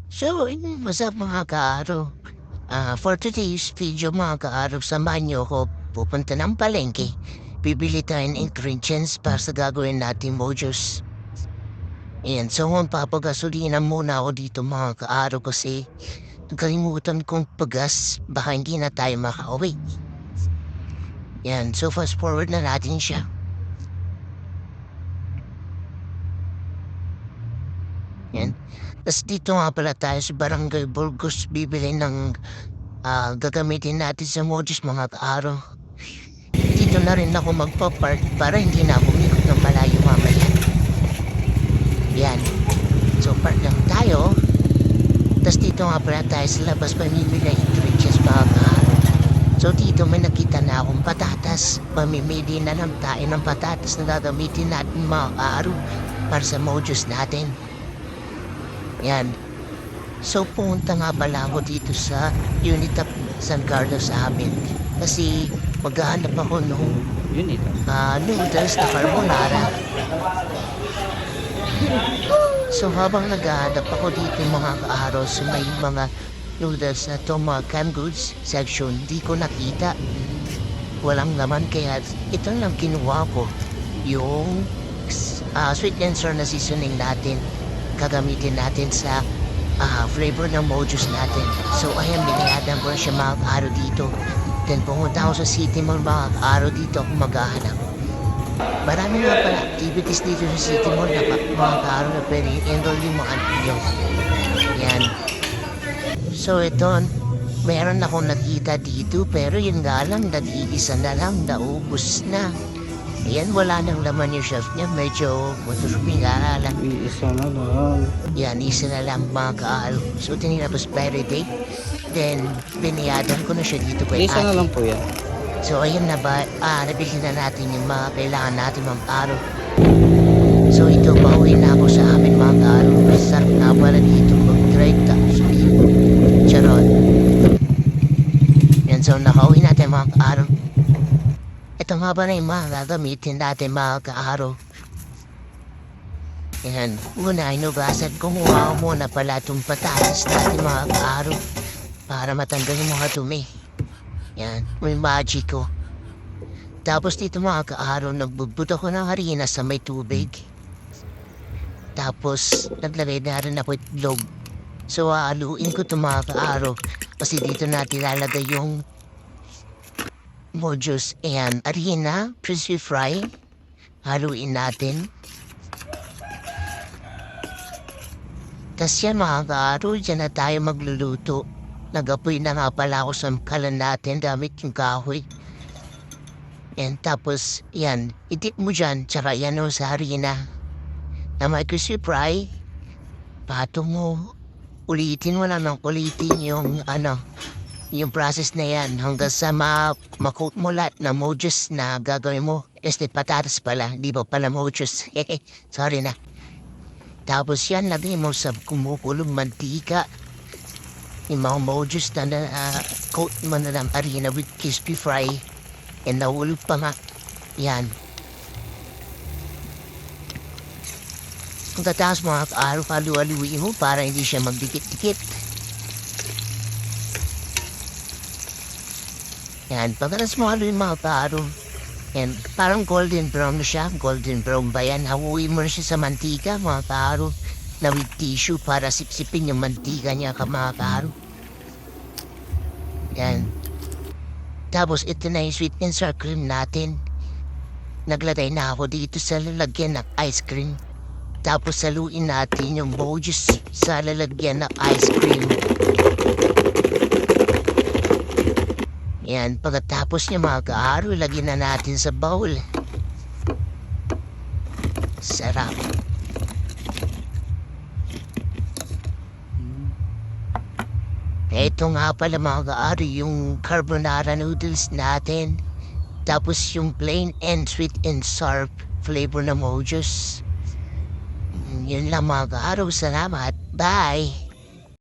So, what's up mga kaaro? For today's video mga kaaro, samahan niyo ako pupunta ng palengke. Bibili tayo ng ingredients para sa gagawin natin mojos. Ayan, so papagasolina muna ako dito mga kaaro kasi nakalimutan kong pagas, baka hindi na tayo makauwi. Yan, so fast forward na natin siya. Yan. Tapos dito nga pala tayo sa Barangay Burgos bibili ng gagamitin natin sa mojos mga kaaro. Dito na rin ako magpa-park para hindi na ako umikot ng malayo mamaya. Yan. So park lang tayo. Tapos dito nga pala tayo sa labas pamimili ng ingredients mga kaaro. So dito may nakita na akong patatas. Pamimili na lang tayo ng patatas na gagamitin natin mga kaaro para sa mojos natin. Yan. So pumunta nga pala ako dito sa Unitap San Carlos sa amin. Kasi maghahanap ako ng noodles na carbonara. So habang naghahanap ako dito mga kaaro, so may mga noodles na ito, mga canned goods section, di ko nakita. Walang laman kaya ito lang kinuha ko. Yung sweet and sour na seasoning natin. Gagamitin natin sa flavor ng mojos natin. So ayan, binayadan ko na siya mga kaaro dito. Then pumunta ako sa City Mall mga kaaro dito ako maghahanap. Marami nga pala activities dito sa City Mall na mga kaaro na pwede enroll yung mga ninyo. Yan. So ito, meron akong nakita dito pero yun nga lang, nag-iisa na lang, naubos na. Yan, wala nang laman yung shelf niya. Medyo matusuping lang. Isa na lang. Yan, isa na lang mga kaalo. So, tinilabas expiry date. Then, biniyadan ko na siya dito kay Isa na ate. lang po yan. So, ayun na ba? Nabili na natin yung mga kailangan natin mga kaalo. So, ito, pauwi na ako sa amin mga kaalo. Sarap na pala dito. Mag-drive tapos dito. Charot. Yan, so, nakauwi natin mga kaalo. Ito nga ba na yung mga gagamitin natin mga kaaro? Yan, una inugasan ko muna pala itong patatas natin mga kaaro para matanggal yung mga dumi. Yan, may magic ko. Tapos dito mga kaaro, nagbubuto ko ng harina sa may tubig. Tapos naglagay na rin ako itlog. So haluin ko itong mga kaaro kasi dito natin lalagay yung mojos and harina, crispy fry. Haluin natin. Tas yan mga kaaro, dyan na tayo magluluto. Nagapoy na nga pala ako sa kalan natin gamit yung kahoy. And tapos, yan, itip mo dyan, tsaka yan o sa harina. Na may crispy fry, pato mo, ulitin mo lang ng ulitin yung yung process na yan hanggang sa ma-coat mo lahat na mojos na gagawin mo. Este patatas pala, di ba pala mojos. Sorry na. Tapos yan, lagay mo sa kumukulong mantika. Yung mga mojos na coat mo na ng harina with crispy fry. And nahulog pa nga. Yan. Kung tataas mga kaaro, palu-aluin mo para hindi siya magdikit-dikit. Yan, pagkatas mo haluin mga kaaro. Yan, parang golden brown na siya. Golden brown ba yan? Haluin mo na siya sa mantika mga kaaro. Na with tissue para sipsipin yung mantika niya ka mga kaaro. Yan. Tapos ito na yung sweet and sour cream natin. Naglagay na ako dito sa lalagyan ng ice cream. Tapos saluin natin yung mojos sa lalagyan ng ice cream. Yan, pagkatapos niya mga kaaro, lagyan na natin sa bowl. Sarap. Ito nga pala mga kaaro, yung carbonara noodles natin. Tapos yung plain and sweet and sour flavor na mojos. Yun lang mga kaaro, salamat. Bye!